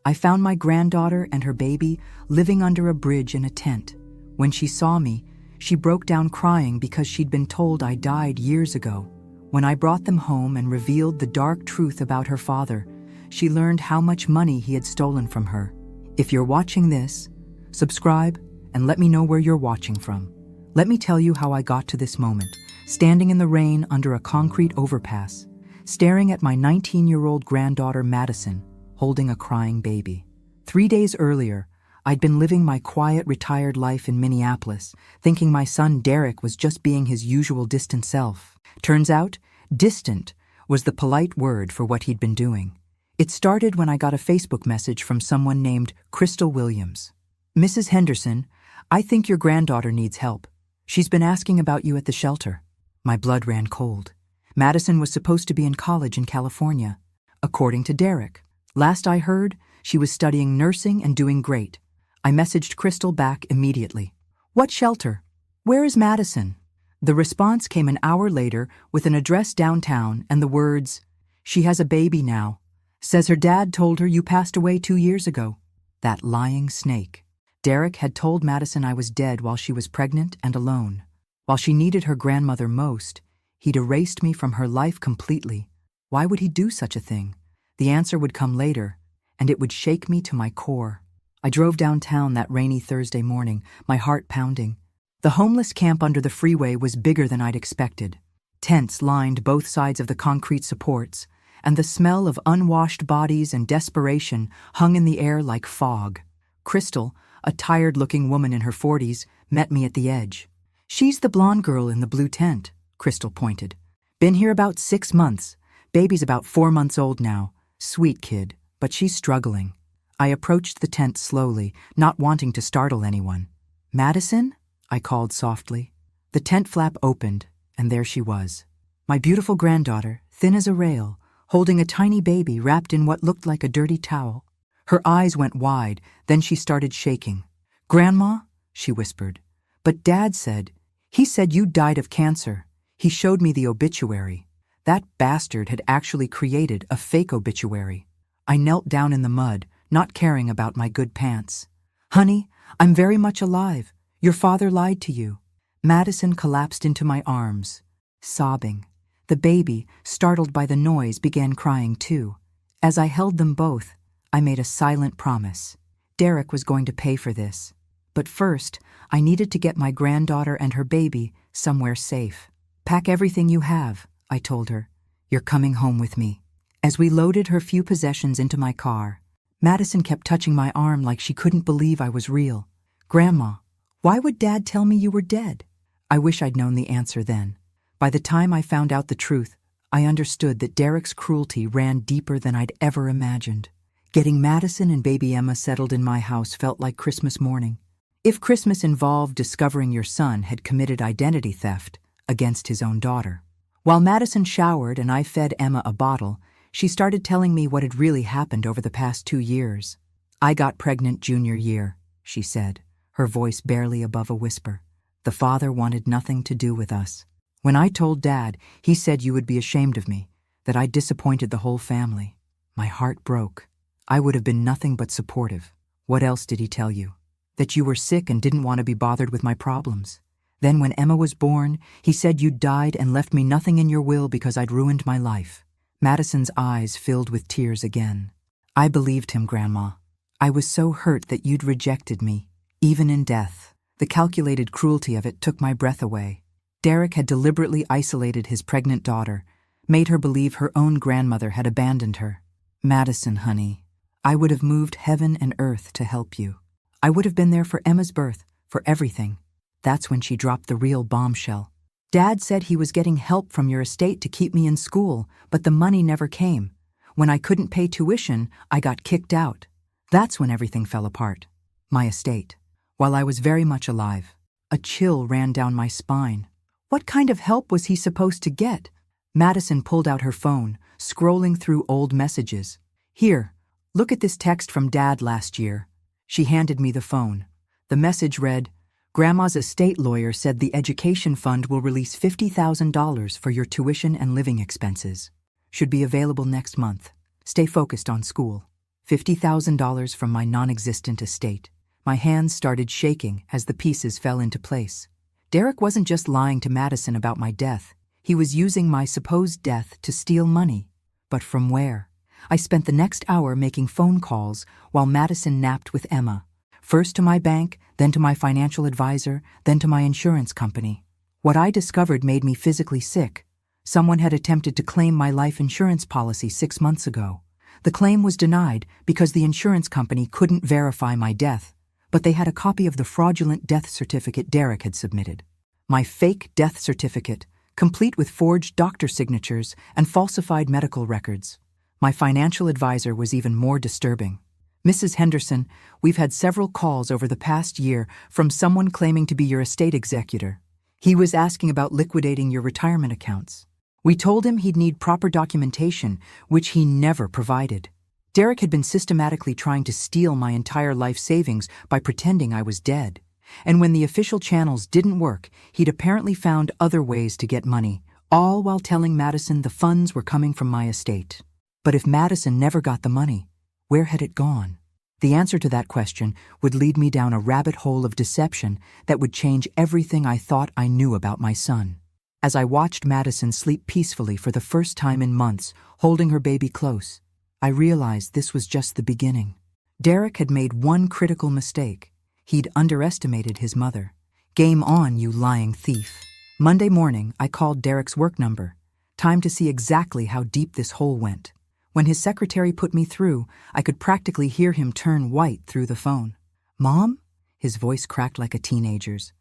I found my granddaughter and her baby living under a bridge in a tent. When she saw me, she broke down crying because she'd been told I died years ago. When I brought them home and revealed the dark truth about her father, she learned how much money he had stolen from her. If you're watching this, subscribe and let me know where you're watching from. Let me tell you how I got to this moment, standing in the rain under a concrete overpass, staring at my 19-year-old granddaughter Madison, holding a crying baby. 3 days earlier, I'd been living my quiet, retired life in Minneapolis, thinking my son Derek was just being his usual distant self. Turns out, distant was the polite word for what he'd been doing. It started when I got a Facebook message from someone named Crystal Williams. "Mrs. Henderson, I think your granddaughter needs help. She's been asking about you at the shelter." My blood ran cold. Madison was supposed to be in college in California, according to Derek. Last I heard, she was studying nursing and doing great. I messaged Crystal back immediately. "What shelter? Where is Madison?" The response came an hour later with an address downtown and the words, "She has a baby now. Says her dad told her you passed away 2 years ago." That lying snake. Derek had told Madison I was dead while she was pregnant and alone. While she needed her grandmother most, he'd erased me from her life completely. Why would he do such a thing? The answer would come later, and it would shake me to my core. I drove downtown that rainy Thursday morning, my heart pounding. The homeless camp under the freeway was bigger than I'd expected. Tents lined both sides of the concrete supports, and the smell of unwashed bodies and desperation hung in the air like fog. Crystal, a tired-looking woman in her 40s, met me at the edge. "She's the blonde girl in the blue tent," Crystal pointed. "Been here about 6 months. Baby's about 4 months old now. Sweet kid, but she's struggling." I approached the tent slowly, not wanting to startle anyone. "Madison?" I called softly. The tent flap opened, and there she was. My beautiful granddaughter, thin as a rail, holding a tiny baby wrapped in what looked like a dirty towel. Her eyes went wide, then she started shaking. "Grandma," she whispered, "but Dad said, he said you died of cancer. He showed me the obituary." That bastard had actually created a fake obituary. I knelt down in the mud, not caring about my good pants. "Honey, I'm very much alive. Your father lied to you." Madison collapsed into my arms, sobbing. The baby, startled by the noise, began crying too. As I held them both, I made a silent promise. Derek was going to pay for this. But first, I needed to get my granddaughter and her baby somewhere safe. "Pack everything you have," I told her. "You're coming home with me." As we loaded her few possessions into my car, Madison kept touching my arm like she couldn't believe I was real. "Grandma, why would Dad tell me you were dead?" I wish I'd known the answer then. By the time I found out the truth, I understood that Derek's cruelty ran deeper than I'd ever imagined. Getting Madison and baby Emma settled in my house felt like Christmas morning. If Christmas involved discovering your son had committed identity theft against his own daughter. While Madison showered and I fed Emma a bottle, she started telling me what had really happened over the past 2 years. "I got pregnant junior year," she said, her voice barely above a whisper. "The father wanted nothing to do with us. When I told Dad, he said you would be ashamed of me, that I disappointed the whole family." My heart broke. I would have been nothing but supportive. "What else did he tell you?" "That you were sick and didn't want to be bothered with my problems. Then when Emma was born, he said you'd died and left me nothing in your will because I'd ruined my life." Madison's eyes filled with tears again. "I believed him, Grandma. I was so hurt that you'd rejected me, even in death." The calculated cruelty of it took my breath away. Derek had deliberately isolated his pregnant daughter, made her believe her own grandmother had abandoned her. "Madison, honey, I would have moved heaven and earth to help you. I would have been there for Emma's birth, for everything." That's when she dropped the real bombshell. "Dad said he was getting help from your estate to keep me in school, but the money never came. When I couldn't pay tuition, I got kicked out. That's when everything fell apart. My estate. While I was very much alive. A chill ran down my spine. What kind of help was he supposed to get?" Madison pulled out her phone, scrolling through old messages. "Here, look at this text from Dad last year." She handed me the phone. The message read, "Grandma's estate lawyer said the education fund will release $50,000 for your tuition and living expenses. Should be available next month. Stay focused on school. $50,000 from my non-existent estate. My hands started shaking as the pieces fell into place. Derek wasn't just lying to Madison about my death. He was using my supposed death to steal money. But from where? I spent the next hour making phone calls while Madison napped with Emma. First to my bank, then to my financial advisor, then to my insurance company. What I discovered made me physically sick. Someone had attempted to claim my life insurance policy 6 months ago. The claim was denied because the insurance company couldn't verify my death, but they had a copy of the fraudulent death certificate Derek had submitted. My fake death certificate, complete with forged doctor signatures and falsified medical records. My financial advisor was even more disturbing. Mrs. Henderson, we've had several calls over the past year from someone claiming to be your estate executor. He was asking about liquidating your retirement accounts. We told him he'd need proper documentation, which he never provided. Derek had been systematically trying to steal my entire life savings by pretending I was dead. And when the official channels didn't work, he'd apparently found other ways to get money, all while telling Madison the funds were coming from my estate. But if Madison never got the money, where had it gone? The answer to that question would lead me down a rabbit hole of deception that would change everything I thought I knew about my son. As I watched Madison sleep peacefully for the first time in months, holding her baby close, I realized this was just the beginning. Derek had made one critical mistake. He'd underestimated his mother. Game on, you lying thief. Monday morning, I called Derek's work number. Time to see exactly how deep this hole went. When his secretary put me through, I could practically hear him turn white through the phone. Mom? His voice cracked like a teenager's.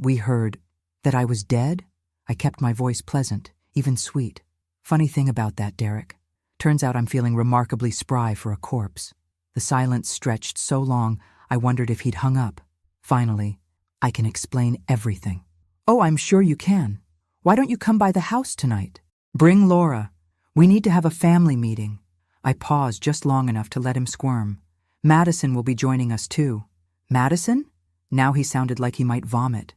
We heard that I was dead? I kept my voice pleasant, even sweet. Funny thing about that, Derek. Turns out I'm feeling remarkably spry for a corpse. The silence stretched so long, I wondered if he'd hung up. Finally, I can explain everything. Oh, I'm sure you can. Why don't you come by the house tonight? Bring Laura. We need to have a family meeting. I paused just long enough to let him squirm. Madison will be joining us too. Madison? Now he sounded like he might vomit.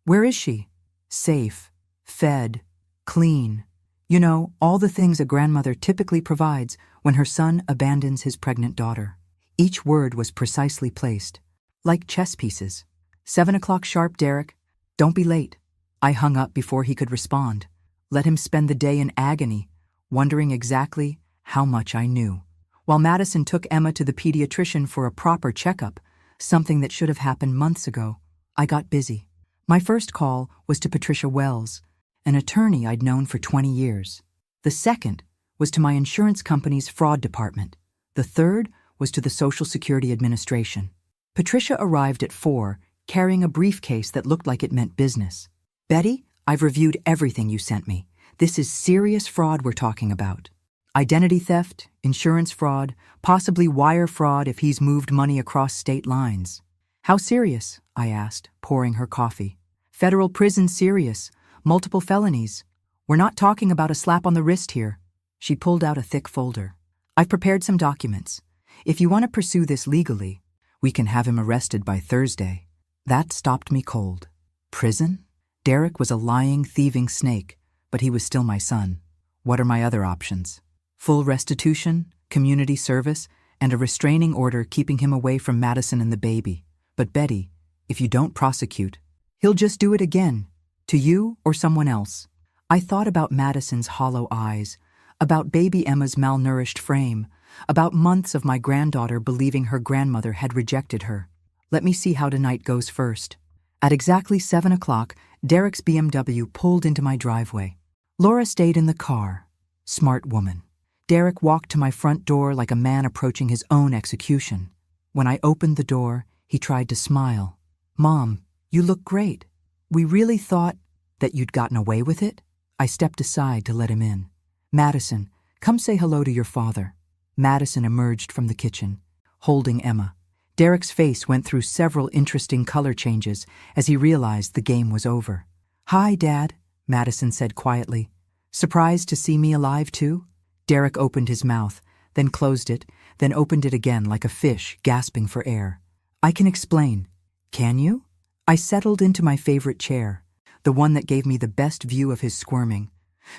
Where is she? Safe, fed, clean. You know, all the things a grandmother typically provides when her son abandons his pregnant daughter. Each word was precisely placed, like chess pieces. 7 o'clock sharp, Derek. Don't be late. I hung up before he could respond. Let him spend the day in agony, wondering exactly how much I knew. While Madison took Emma to the pediatrician for a proper checkup, something that should have happened months ago, I got busy. My first call was to Patricia Wells, an attorney I'd known for 20 years. The second was to my insurance company's fraud department. The third was to the Social Security Administration. Patricia arrived at 4, carrying a briefcase that looked like it meant business. Betty, I've reviewed everything you sent me. This is serious fraud we're talking about. Identity theft, insurance fraud, possibly wire fraud if he's moved money across state lines. How serious? I asked, pouring her coffee. Federal prison serious. Multiple felonies. We're not talking about a slap on the wrist here. She pulled out a thick folder. I've prepared some documents. If you want to pursue this legally, we can have him arrested by Thursday. That stopped me cold. Prison? Derek was a lying, thieving snake, but he was still my son. What are my other options? Full restitution, community service, and a restraining order keeping him away from Madison and the baby. But Betty, if you don't prosecute, he'll just do it again, to you or someone else. I thought about Madison's hollow eyes, about baby Emma's malnourished frame, about months of my granddaughter believing her grandmother had rejected her. Let me see how tonight goes first. At exactly 7 o'clock, Derek's BMW pulled into my driveway. Laura stayed in the car. Smart woman. Derek walked to my front door like a man approaching his own execution. When I opened the door, he tried to smile. Mom, you look great. We really thought that you'd gotten away with it? I stepped aside to let him in. Madison, come say hello to your father. Madison emerged from the kitchen, holding Emma. Derek's face went through several interesting color changes as he realized the game was over. Hi, Dad, Madison said quietly. Surprised to see me alive too? Derek opened his mouth, then closed it, then opened it again like a fish gasping for air. I can explain. Can you? I settled into my favorite chair, the one that gave me the best view of his squirming.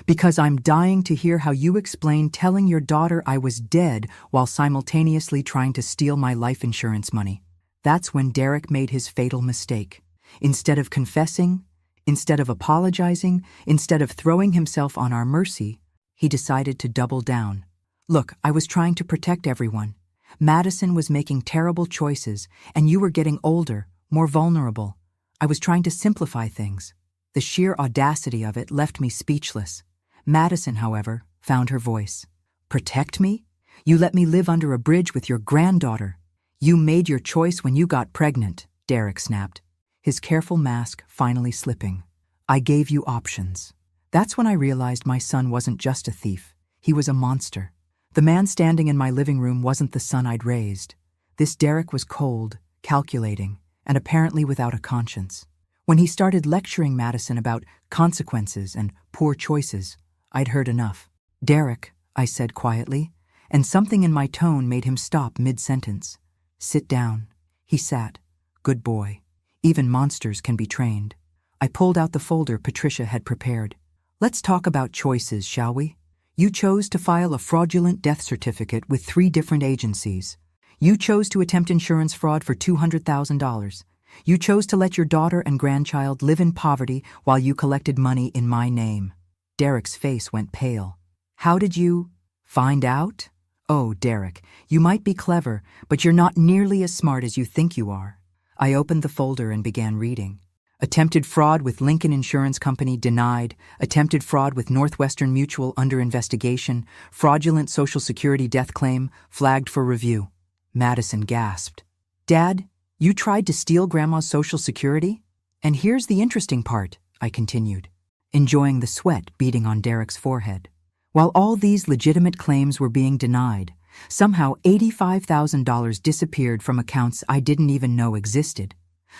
Because I'm dying to hear how you explain telling your daughter I was dead while simultaneously trying to steal my life insurance money. That's when Derek made his fatal mistake. Instead of confessing, instead of apologizing, instead of throwing himself on our mercy, he decided to double down. Look, I was trying to protect everyone. Madison was making terrible choices, and you were getting older, more vulnerable. I was trying to simplify things. The sheer audacity of it left me speechless. Madison, however, found her voice. Protect me? You let me live under a bridge with your granddaughter. You made your choice when you got pregnant, Derek snapped, his careful mask finally slipping. I gave you options. That's when I realized my son wasn't just a thief. He was a monster. The man standing in my living room wasn't the son I'd raised. This Derek was cold, calculating, and apparently without a conscience. When he started lecturing Madison about consequences and poor choices, I'd heard enough. Derek, I said quietly, and something in my tone made him stop mid-sentence. Sit down. He sat. Good boy. Even monsters can be trained. I pulled out the folder Patricia had prepared. Let's talk about choices, shall we? You chose to file a fraudulent death certificate with 3 different agencies. You chose to attempt insurance fraud for $200,000. You chose to let your daughter and grandchild live in poverty while you collected money in my name. Derek's face went pale. How did you find out? Oh, Derek, you might be clever, but you're not nearly as smart as you think you are. I opened the folder and began reading. Attempted fraud with Lincoln Insurance Company denied. Attempted fraud with Northwestern Mutual under investigation. Fraudulent Social Security death claim flagged for review. Madison gasped. Dad, you tried to steal Grandma's Social Security? And here's the interesting part, I continued, enjoying the sweat beading on Derek's forehead. While all these legitimate claims were being denied, somehow $85,000 disappeared from accounts I didn't even know existed.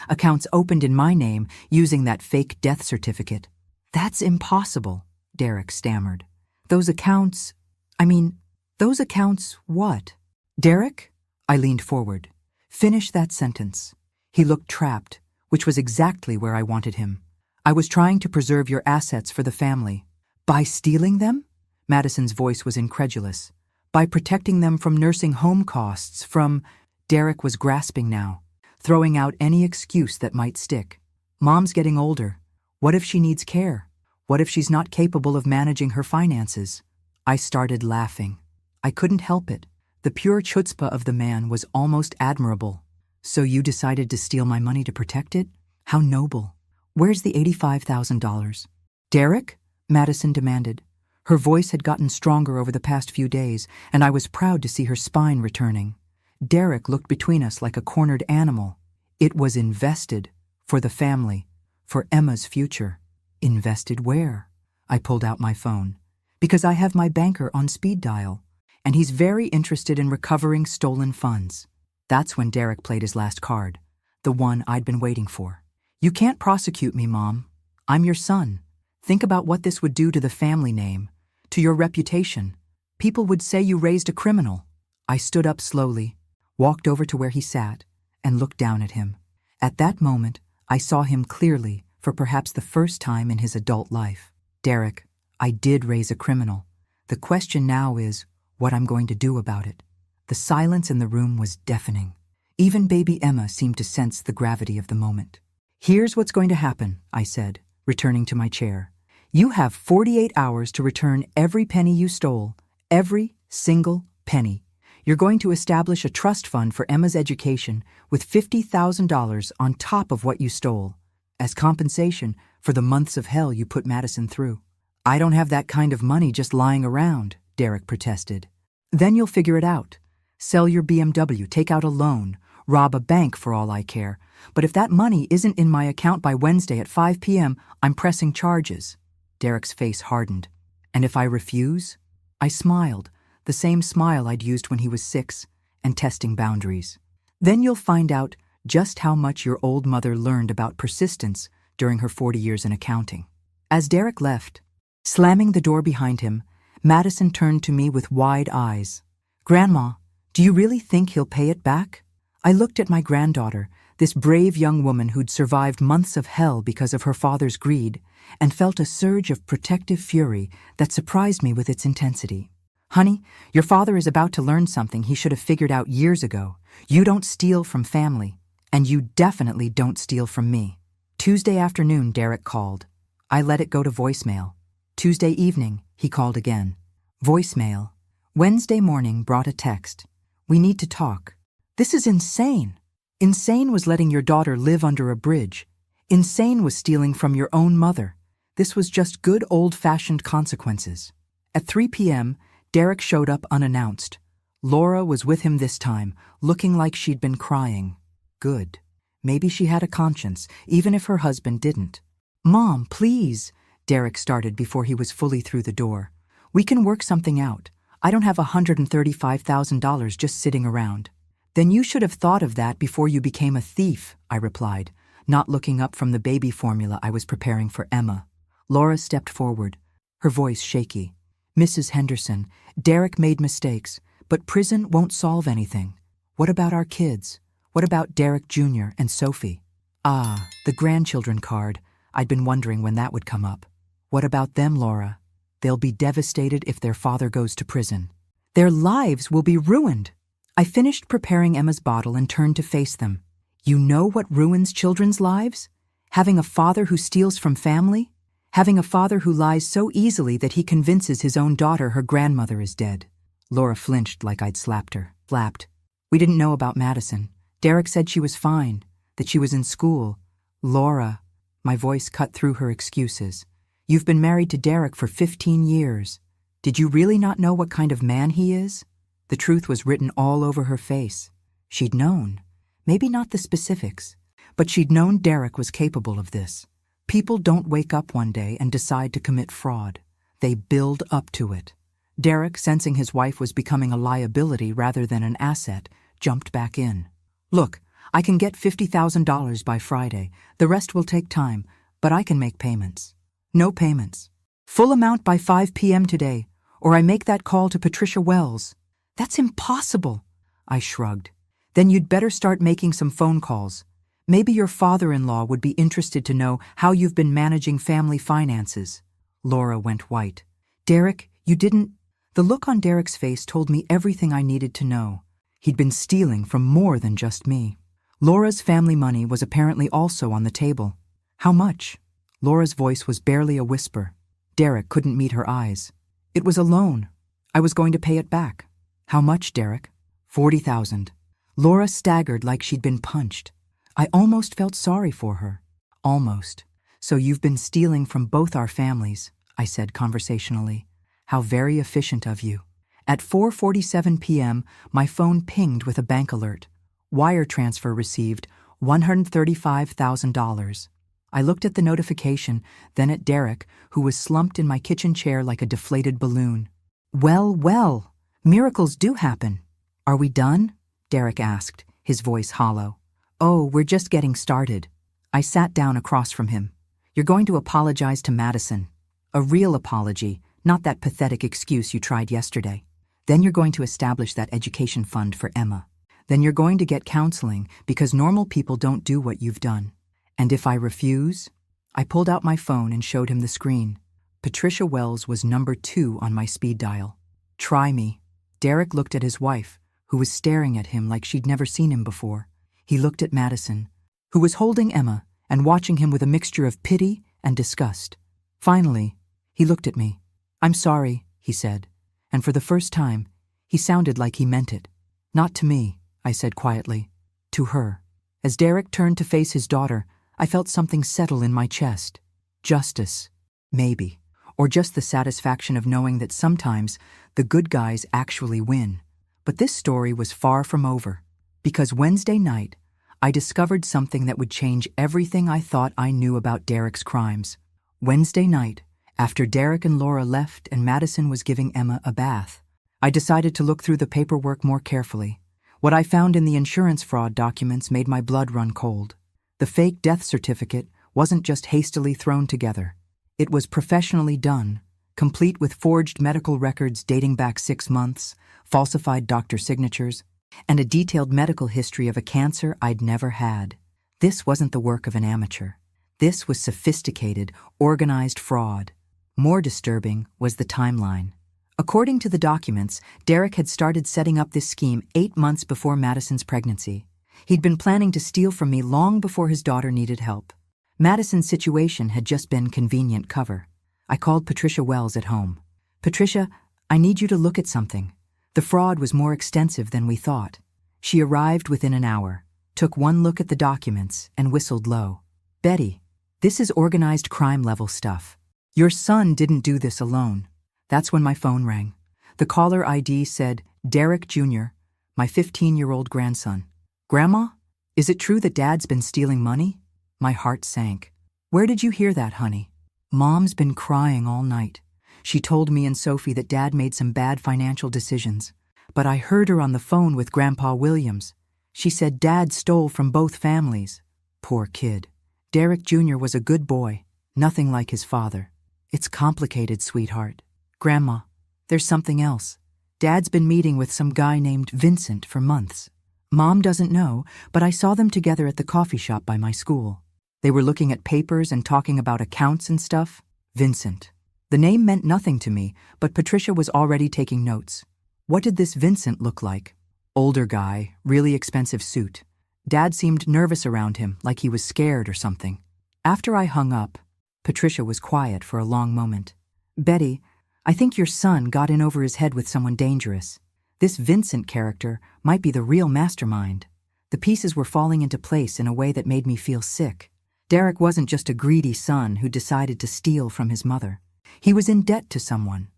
Accounts opened in my name using that fake death certificate. That's impossible, Derek stammered. Those accounts what? Derek? I leaned forward. Finish that sentence. He looked trapped, which was exactly where I wanted him. I was trying to preserve your assets for the family. By stealing them? Madison's voice was incredulous. By protecting them from nursing home costs, Derek was grasping now, throwing out any excuse that might stick. Mom's getting older. What if she needs care? What if she's not capable of managing her finances? I started laughing. I couldn't help it. The pure chutzpah of the man was almost admirable. So you decided to steal my money to protect it? How noble. Where's the $85,000? Derek? Madison demanded. Her voice had gotten stronger over the past few days, and I was proud to see her spine returning. Derek looked between us like a cornered animal. It was invested. For the family. For Emma's future. Invested where? I pulled out my phone. Because I have my banker on speed dial, and he's very interested in recovering stolen funds. That's when Derek played his last card, the one I'd been waiting for. You can't prosecute me, Mom. I'm your son. Think about what this would do to the family name, to your reputation. People would say you raised a criminal. I stood up slowly, walked over to where he sat, and looked down at him. At that moment, I saw him clearly for perhaps the first time in his adult life. Derek, I did raise a criminal. The question now is what I'm going to do about it. The silence in the room was deafening. Even baby Emma seemed to sense the gravity of the moment. Here's what's going to happen, I said, returning to my chair. You have 48 hours to return every penny you stole, every single penny. You're going to establish a trust fund for Emma's education with $50,000 on top of what you stole, as compensation for the months of hell you put Madison through. I don't have that kind of money just lying around, Derek protested. Then you'll figure it out. Sell your BMW, take out a loan, rob a bank for all I care. But if that money isn't in my account by Wednesday at 5 p.m., I'm pressing charges. Derek's face hardened. And if I refuse? I smiled, the same smile I'd used when he was 6, and testing boundaries. Then you'll find out just how much your old mother learned about persistence during her 40 years in accounting. As Derek left, slamming the door behind him, Madison turned to me with wide eyes. Grandma, do you really think he'll pay it back? I looked at my granddaughter, This brave young woman who'd survived months of hell because of her father's greed and felt a surge of protective fury that surprised me with its intensity. "Honey, your father is about to learn something he should have figured out years ago. You don't steal from family, and you definitely don't steal from me." Tuesday afternoon, Derek called. I let it go to voicemail. Tuesday evening, he called again. Voicemail. Wednesday morning brought a text. "We need to talk." This is insane. Insane was letting your daughter live under a bridge. Insane was stealing from your own mother. This was just good old-fashioned consequences. At 3 p.m., Derek showed up unannounced. Laura was with him this time, looking like she'd been crying. Good. Maybe she had a conscience, even if her husband didn't. "Mom, please," Derek started before he was fully through the door. "We can work something out. I don't have $135,000 just sitting around." "Then you should have thought of that before you became a thief," I replied, not looking up from the baby formula I was preparing for Emma. Laura stepped forward, her voice shaky. "Mrs. Henderson, Derek made mistakes, but prison won't solve anything. What about our kids? What about Derek Jr. and Sophie?" "Ah, the grandchildren card. I'd been wondering when that would come up." "What about them, Laura? They'll be devastated if their father goes to prison. Their lives will be ruined." I finished preparing Emma's bottle and turned to face them. "You know what ruins children's lives? Having a father who steals from family? Having a father who lies so easily that he convinces his own daughter her grandmother is dead." Laura flinched like I'd slapped her. Flapped. "We didn't know about Madison. Derek said she was fine, that she was in school." "Laura," my voice cut through her excuses. "You've been married to Derek for 15 years. Did you really not know what kind of man he is?" The truth was written all over her face. She'd known. Maybe not the specifics, but she'd known Derek was capable of this. People don't wake up one day and decide to commit fraud. They build up to it. Derek, sensing his wife was becoming a liability rather than an asset, jumped back in. "Look, I can get $50,000 by Friday. The rest will take time, but I can make payments." "No payments. Full amount by 5 p.m. today, or I make that call to Patricia Wells." "That's impossible." I shrugged. "Then you'd better start making some phone calls. Maybe your father-in-law would be interested to know how you've been managing family finances." Laura went white. "Derek, you didn't—" The look on Derek's face told me everything I needed to know. He'd been stealing from more than just me. Laura's family money was apparently also on the table. "How much?" Laura's voice was barely a whisper. Derek couldn't meet her eyes. "It was a loan. I was going to pay it back." "How much, Derek?" $40,000. Laura staggered like she'd been punched. I almost felt sorry for her. Almost. "So you've been stealing from both our families," I said conversationally. "How very efficient of you." At 4:47 p.m., my phone pinged with a bank alert. Wire transfer received, $135,000. I looked at the notification, then at Derek, who was slumped in my kitchen chair like a deflated balloon. Well, well, miracles do happen." "Are we done?" Derek asked, his voice hollow. "Oh, we're just getting started." I sat down across from him. "You're going to apologize to Madison. A real apology, not that pathetic excuse you tried yesterday. Then you're going to establish that education fund for Emma. Then you're going to get counseling because normal people don't do what you've done. And if I refuse?" I pulled out my phone and showed him the screen. Patricia Wells was number 2 on my speed dial. "Try me." Derek looked at his wife, who was staring at him like she'd never seen him before. He looked at Madison, who was holding Emma and watching him with a mixture of pity and disgust. Finally, he looked at me. "I'm sorry," he said, and for the first time, he sounded like he meant it. "Not to me," I said quietly. "To her." As Derek turned to face his daughter, I felt something settle in my chest. Justice, maybe, or just the satisfaction of knowing that sometimes the good guys actually win. But this story was far from over, because Wednesday night, I discovered something that would change everything I thought I knew about Derek's crimes. Wednesday night, after Derek and Laura left and Madison was giving Emma a bath, I decided to look through the paperwork more carefully. What I found in the insurance fraud documents made my blood run cold. The fake death certificate wasn't just hastily thrown together. It was professionally done, complete with forged medical records dating back 6 months, falsified doctor signatures, and a detailed medical history of a cancer I'd never had. This wasn't the work of an amateur. This was sophisticated, organized fraud. More disturbing was the timeline. According to the documents, Derek had started setting up this scheme 8 months before Madison's pregnancy. He'd been planning to steal from me long before his daughter needed help. Madison's situation had just been convenient cover. I called Patricia Wells at home. "Patricia, I need you to look at something. The fraud was more extensive than we thought." She arrived within an hour, took one look at the documents, and whistled low. "Betty, this is organized crime level stuff. Your son didn't do this alone." That's when my phone rang. The caller ID said, "Derek Jr., my 15-year-old grandson." "Grandma, is it true that Dad's been stealing money?" My heart sank. "Where did you hear that, honey?" "Mom's been crying all night. She told me and Sophie that Dad made some bad financial decisions. But I heard her on the phone with Grandpa Williams. She said Dad stole from both families." Poor kid. Derek Jr. was a good boy, nothing like his father. "It's complicated, sweetheart." "Grandma, there's something else. Dad's been meeting with some guy named Vincent for months. Mom doesn't know, but I saw them together at the coffee shop by my school. They were looking at papers and talking about accounts and stuff." Vincent. The name meant nothing to me, but Patricia was already taking notes. "What did this Vincent look like?" "Older guy, really expensive suit. Dad seemed nervous around him, like he was scared or something." After I hung up, Patricia was quiet for a long moment. "Betty, I think your son got in over his head with someone dangerous. This Vincent character might be the real mastermind." The pieces were falling into place in a way that made me feel sick. Derek wasn't just a greedy son who decided to steal from his mother. He was in debt to someone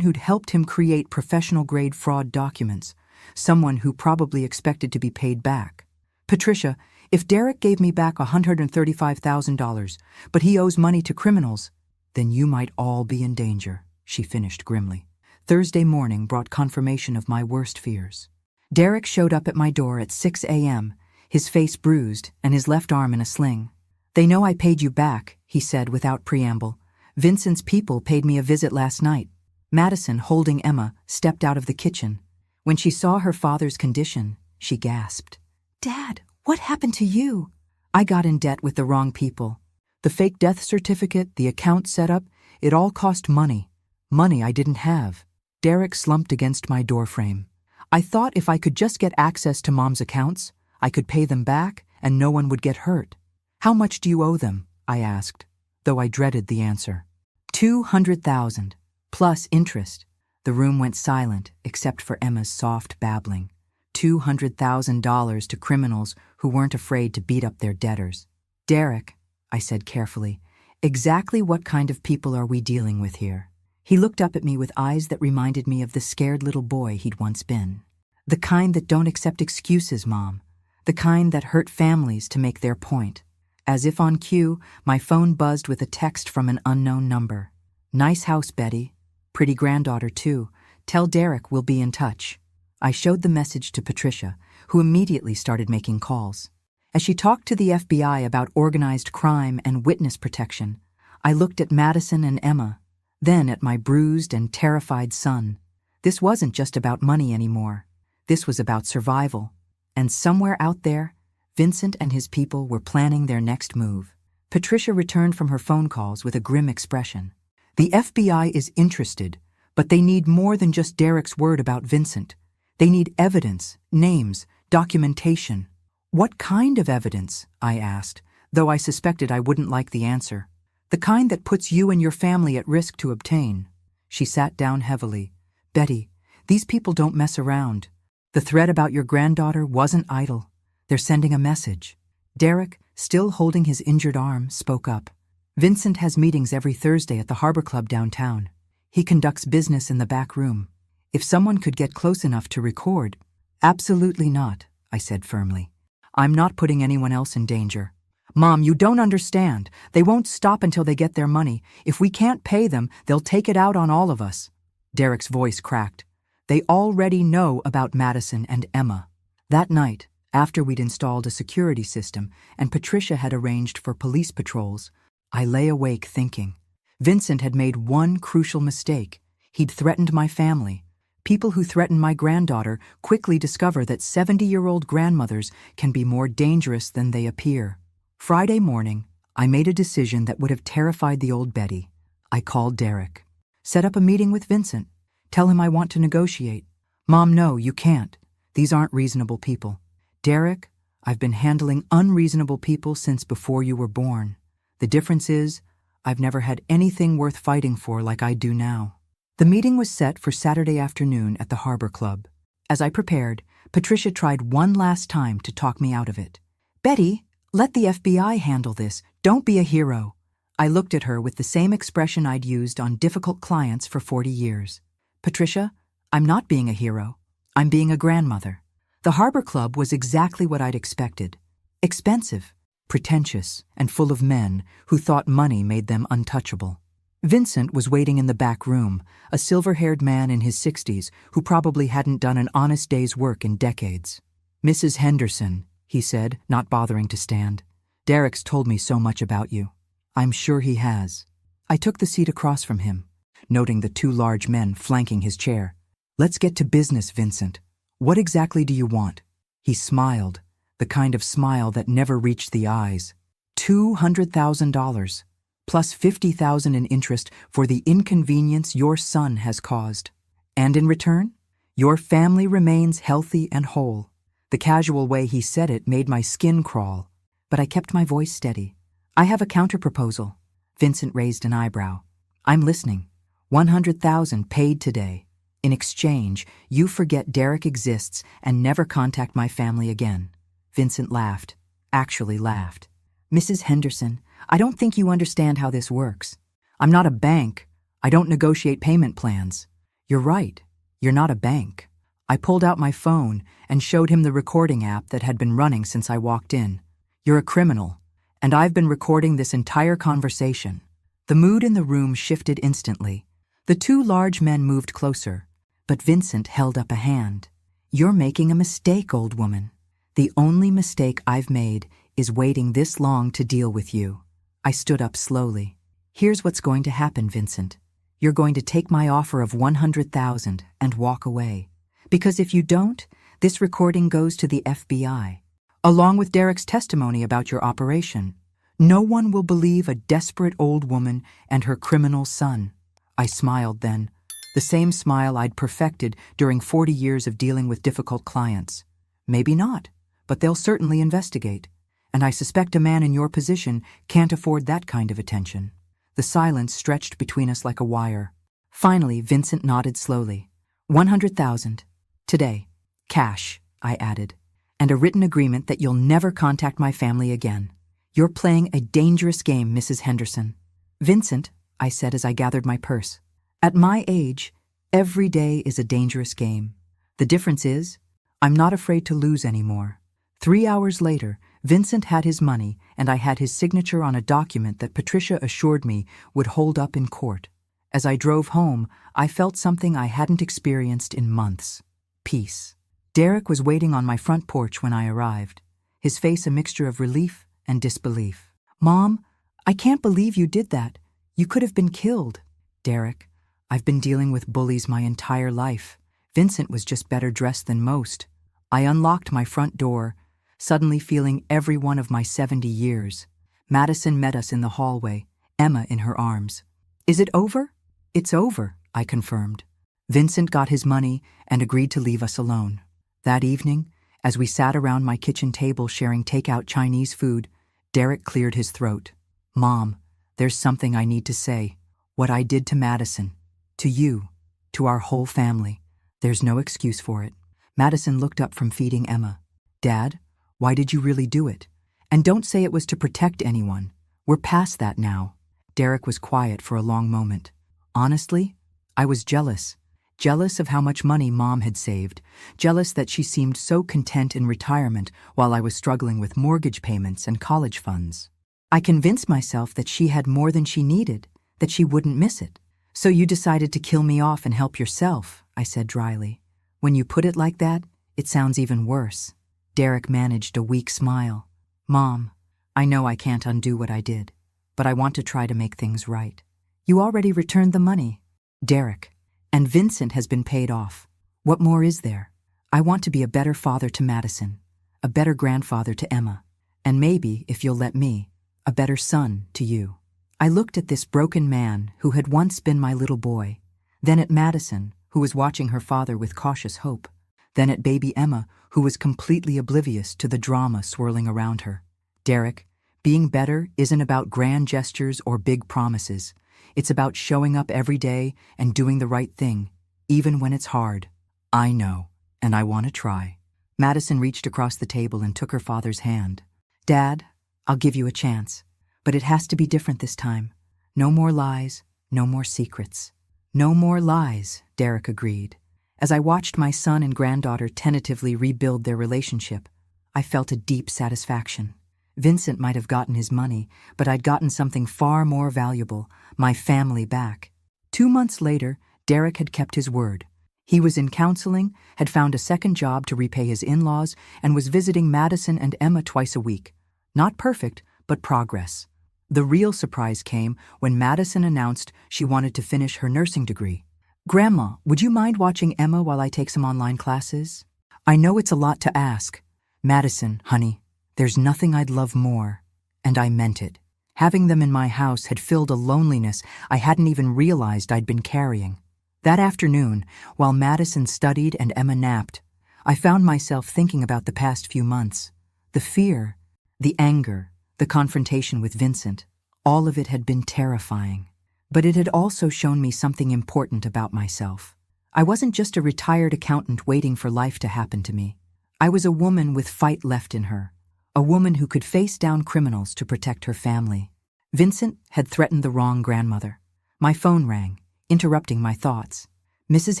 who'd helped him create professional-grade fraud documents, someone who probably expected to be paid back. "Patricia, if Derek gave me back $135,000, but he owes money to criminals, then you might all be in danger," she finished grimly. Thursday morning brought confirmation of my worst fears. Derek showed up at my door at 6 a.m., his face bruised and his left arm in a sling. "They know I paid you back," he said without preamble. "Vincent's people paid me a visit last night." Madison, holding Emma, stepped out of the kitchen. When she saw her father's condition, she gasped. "Dad, what happened to you?" "I got in debt with the wrong people. The fake death certificate, the account setup, it all cost money. Money I didn't have." Derek slumped against my doorframe. "I thought if I could just get access to Mom's accounts, I could pay them back and no one would get hurt." "How much do you owe them?" I asked, though I dreaded the answer. $200,000, plus interest." The room went silent except for Emma's soft babbling. $200,000 to criminals who weren't afraid to beat up their debtors. "Derek," I said carefully, "exactly what kind of people are we dealing with here?" He looked up at me with eyes that reminded me of the scared little boy he'd once been. "The kind that don't accept excuses, Mom. The kind that hurt families to make their point." As if on cue, my phone buzzed with a text from an unknown number. "Nice house, Betty. Pretty granddaughter, too. Tell Derek we'll be in touch." I showed the message to Patricia, who immediately started making calls. As she talked to the FBI about organized crime and witness protection, I looked at Madison and Emma, then at my bruised and terrified son. This wasn't just about money anymore. This was about survival. And somewhere out there, Vincent and his people were planning their next move. Patricia returned from her phone calls with a grim expression. "The FBI is interested, but they need more than just Derek's word about Vincent. They need evidence, names, documentation." "What kind of evidence?" I asked, though I suspected I wouldn't like the answer. "The kind that puts you and your family at risk to obtain." She sat down heavily. "Betty, these people don't mess around. The threat about your granddaughter wasn't idle. They're sending a message." Derek, still holding his injured arm, spoke up. "Vincent has meetings every Thursday at the Harbor Club downtown. He conducts business in the back room. If someone could get close enough to record—" "Absolutely not," I said firmly. "I'm not putting anyone else in danger." "Mom, you don't understand. They won't stop until they get their money. If we can't pay them, they'll take it out on all of us." Derek's voice cracked. "They already know about Madison and Emma." That night, after we'd installed a security system and Patricia had arranged for police patrols, I lay awake thinking. Vincent had made one crucial mistake. He'd threatened my family. People who threaten my granddaughter quickly discover that 70-year-old grandmothers can be more dangerous than they appear. Friday morning, I made a decision that would have terrified the old Betty. I called Derek. Set up a meeting with Vincent. Tell him I want to negotiate. Mom, no, you can't. These aren't reasonable people. Derek, I've been handling unreasonable people since before you were born. The difference is, I've never had anything worth fighting for like I do now. The meeting was set for Saturday afternoon at the Harbor Club. As I prepared, Patricia tried one last time to talk me out of it. Betty, let the FBI handle this. Don't be a hero. I looked at her with the same expression I'd used on difficult clients for 40 years. Patricia, I'm not being a hero. I'm being a grandmother. The Harbor Club was exactly what I'd expected. Expensive, pretentious, and full of men who thought money made them untouchable. Vincent was waiting in the back room, a silver-haired man in his 60s who probably hadn't done an honest day's work in decades. Mrs. Henderson, he said, not bothering to stand. Derek's told me so much about you. I'm sure he has. I took the seat across from him, noting the two large men flanking his chair. Let's get to business, Vincent. What exactly do you want? He smiled, the kind of smile that never reached the eyes. $200,000. Plus $50,000 in interest for the inconvenience your son has caused. And in return, your family remains healthy and whole. The casual way he said it made my skin crawl, but I kept my voice steady. I have a counterproposal. Vincent raised an eyebrow. I'm listening. $100,000 paid today. In exchange, you forget Derek exists and never contact my family again. Vincent laughed. Actually laughed. Mrs. Henderson, I don't think you understand how this works. I'm not a bank. I don't negotiate payment plans. You're right. You're not a bank. I pulled out my phone and showed him the recording app that had been running since I walked in. You're a criminal, and I've been recording this entire conversation. The mood in the room shifted instantly. The two large men moved closer, but Vincent held up a hand. You're making a mistake, old woman. The only mistake I've made is waiting this long to deal with you. I stood up slowly. Here's what's going to happen, Vincent. You're going to take my offer of $100,000 and walk away. Because if you don't, this recording goes to the FBI, along with Derek's testimony about your operation. No one will believe a desperate old woman and her criminal son. I smiled then, the same smile I'd perfected during 40 years of dealing with difficult clients. Maybe not, but they'll certainly investigate. And I suspect a man in your position can't afford that kind of attention. The silence stretched between us like a wire. Finally, Vincent nodded slowly. $100,000. Today. Cash, I added. And a written agreement that you'll never contact my family again. You're playing a dangerous game, Mrs. Henderson. Vincent, I said as I gathered my purse. At my age, every day is a dangerous game. The difference is, I'm not afraid to lose anymore. 3 hours later, Vincent had his money, and I had his signature on a document that Patricia assured me would hold up in court. As I drove home, I felt something I hadn't experienced in months. Peace. Derek was waiting on my front porch when I arrived, his face a mixture of relief and disbelief. Mom, I can't believe you did that. You could have been killed. Derek, I've been dealing with bullies my entire life. Vincent was just better dressed than most. I unlocked my front door, suddenly feeling every one of my 70 years. Madison met us in the hallway, Emma in her arms. Is it over? It's over, I confirmed. Vincent got his money and agreed to leave us alone. That evening, as we sat around my kitchen table sharing takeout Chinese food, Derek cleared his throat. Mom, there's something I need to say. What I did to Madison, to you, to our whole family. There's no excuse for it. Madison looked up from feeding Emma. Dad, why did you really do it? And don't say it was to protect anyone. We're past that now. Derek was quiet for a long moment. Honestly, I was jealous. Jealous of how much money Mom had saved. Jealous that she seemed so content in retirement while I was struggling with mortgage payments and college funds. I convinced myself that she had more than she needed, that she wouldn't miss it. So you decided to kill me off and help yourself, I said dryly. When you put it like that, it sounds even worse. Derek managed a weak smile. Mom, I know I can't undo what I did, but I want to try to make things right. You already returned the money. Derek, and Vincent has been paid off. What more is there? I want to be a better father to Madison, a better grandfather to Emma, and maybe, if you'll let me, a better son to you. I looked at this broken man who had once been my little boy, then at Madison, who was watching her father with cautious hope, then at baby Emma, who was completely oblivious to the drama swirling around her. Derek, being better isn't about grand gestures or big promises. It's about showing up every day and doing the right thing, even when it's hard. I know, and I want to try. Madison reached across the table and took her father's hand. Dad, I'll give you a chance, but it has to be different this time. No more lies, no more secrets. No more lies, Derek agreed. As I watched my son and granddaughter tentatively rebuild their relationship, I felt a deep satisfaction. Vincent might have gotten his money, but I'd gotten something far more valuable, my family back. 2 months later, Derek had kept his word. He was in counseling, had found a second job to repay his in-laws, and was visiting Madison and Emma twice a week. Not perfect, but progress. The real surprise came when Madison announced she wanted to finish her nursing degree. Grandma, would you mind watching Emma while I take some online classes? I know it's a lot to ask. Madison, honey, there's nothing I'd love more. And I meant it. Having them in my house had filled a loneliness I hadn't even realized I'd been carrying. That afternoon, while Madison studied and Emma napped, I found myself thinking about the past few months. The fear, the anger, the confrontation with Vincent, all of it had been terrifying. But it had also shown me something important about myself. I wasn't just a retired accountant waiting for life to happen to me. I was a woman with fight left in her, a woman who could face down criminals to protect her family. Vincent had threatened the wrong grandmother. My phone rang, interrupting my thoughts. Mrs.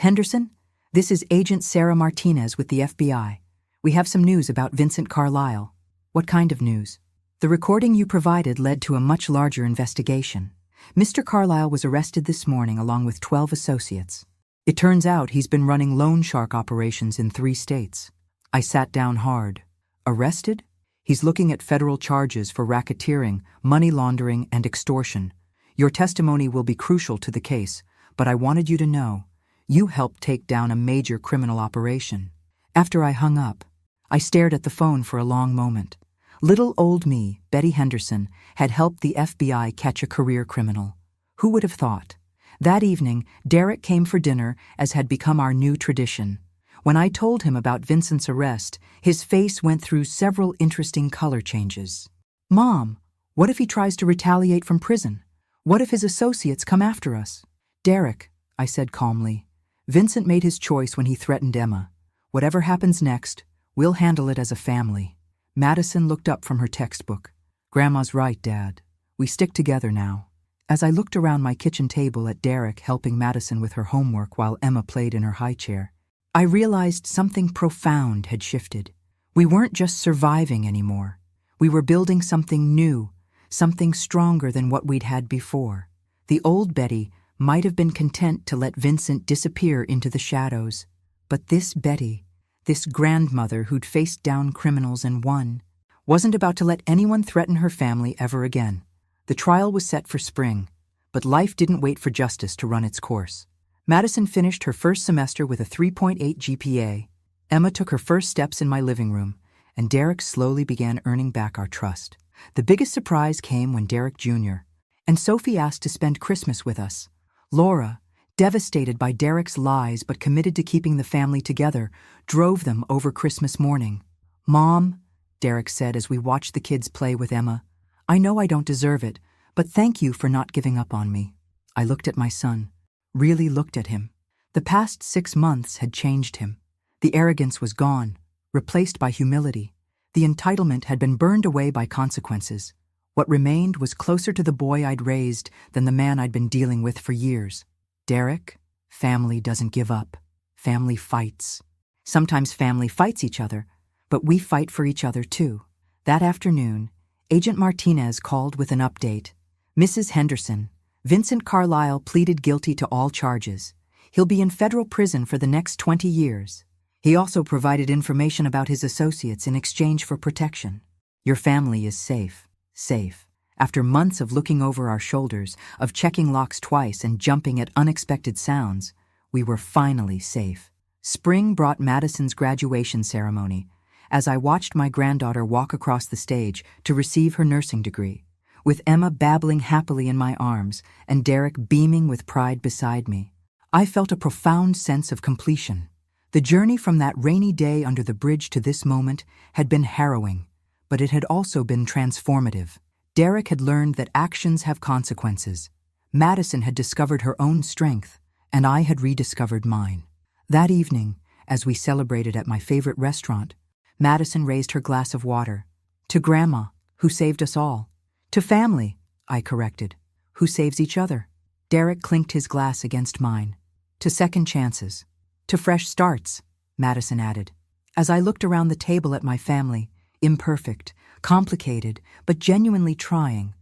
Henderson, this is Agent Sarah Martinez with the FBI. We have some news about Vincent Carlisle. What kind of news? The recording you provided led to a much larger investigation. Mr. Carlisle was arrested this morning along with 12 associates. It turns out he's been running loan shark operations in 3 states. I sat down hard. Arrested? He's looking at federal charges for racketeering, money laundering, and extortion. Your testimony will be crucial to the case, but I wanted you to know, you helped take down a major criminal operation. After I hung up, I stared at the phone for a long moment. Little old me, Betty Henderson, had helped the FBI catch a career criminal. Who would have thought? That evening, Derek came for dinner, as had become our new tradition. When I told him about Vincent's arrest, his face went through several interesting color changes. Mom, what if he tries to retaliate from prison? What if his associates come after us? Derek, I said calmly, Vincent made his choice when he threatened Emma. Whatever happens next, we'll handle it as a family. Madison looked up from her textbook. Grandma's right, Dad. We stick together now. As I looked around my kitchen table at Derek helping Madison with her homework while Emma played in her high chair, I realized something profound had shifted. We weren't just surviving anymore. We were building something new, something stronger than what we'd had before. The old Betty might have been content to let Vincent disappear into the shadows, but this Betty, this grandmother who'd faced down criminals and won, wasn't about to let anyone threaten her family ever again. The trial was set for spring, but life didn't wait for justice to run its course. Madison finished her first semester with a 3.8 GPA. Emma took her first steps in my living room, and Derek slowly began earning back our trust. The biggest surprise came when Derek Jr. and Sophie asked to spend Christmas with us. Laura, devastated by Derek's lies but committed to keeping the family together, drove them over Christmas morning. Mom, Derek said as we watched the kids play with Emma, I know I don't deserve it, but thank you for not giving up on me. I looked at my son, really looked at him. The past 6 months had changed him. The arrogance was gone, replaced by humility. The entitlement had been burned away by consequences. What remained was closer to the boy I'd raised than the man I'd been dealing with for years. Derek, family doesn't give up. Family fights. Sometimes family fights each other, but we fight for each other too. That afternoon, Agent Martinez called with an update. Mrs. Henderson, Vincent Carlisle pleaded guilty to all charges. He'll be in federal prison for the next 20 years. He also provided information about his associates in exchange for protection. Your family is safe. Safe. After months of looking over our shoulders, of checking locks twice and jumping at unexpected sounds, we were finally safe. Spring brought Madison's graduation ceremony as I watched my granddaughter walk across the stage to receive her nursing degree, with Emma babbling happily in my arms and Derek beaming with pride beside me. I felt a profound sense of completion. The journey from that rainy day under the bridge to this moment had been harrowing, but it had also been transformative. Derek had learned that actions have consequences. Madison had discovered her own strength, and I had rediscovered mine. That evening, as we celebrated at my favorite restaurant, Madison raised her glass of water. To Grandma, who saved us all. To family, I corrected, who saves each other. Derek clinked his glass against mine. To second chances. To fresh starts, Madison added. As I looked around the table at my family, imperfect, complicated, but genuinely trying,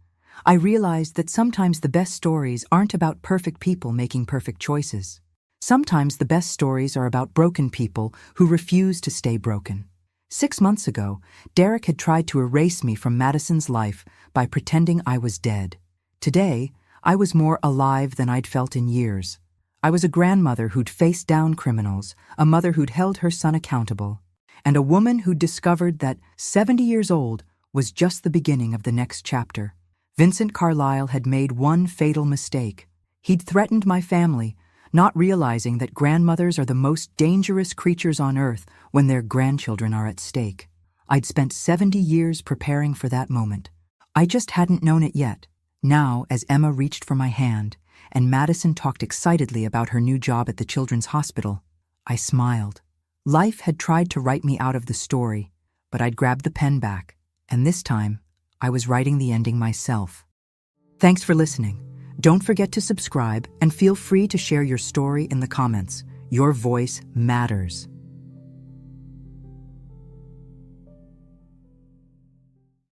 I realized that sometimes the best stories aren't about perfect people making perfect choices. Sometimes the best stories are about broken people who refuse to stay broken. 6 months ago, Derek had tried to erase me from Madison's life by pretending I was dead. Today, I was more alive than I'd felt in years. I was a grandmother who'd faced down criminals, a mother who'd held her son accountable, and a woman who'd discovered that 70 years old was just the beginning of the next chapter. Vincent Carlisle had made one fatal mistake. He'd threatened my family, not realizing that grandmothers are the most dangerous creatures on earth when their grandchildren are at stake. I'd spent 70 years preparing for that moment. I just hadn't known it yet. Now, as Emma reached for my hand, and Madison talked excitedly about her new job at the Children's Hospital, I smiled. Life had tried to write me out of the story, but I'd grabbed the pen back, and this time, I was writing the ending myself. Thanks for listening. Don't forget to subscribe and feel free to share your story in the comments. Your voice matters.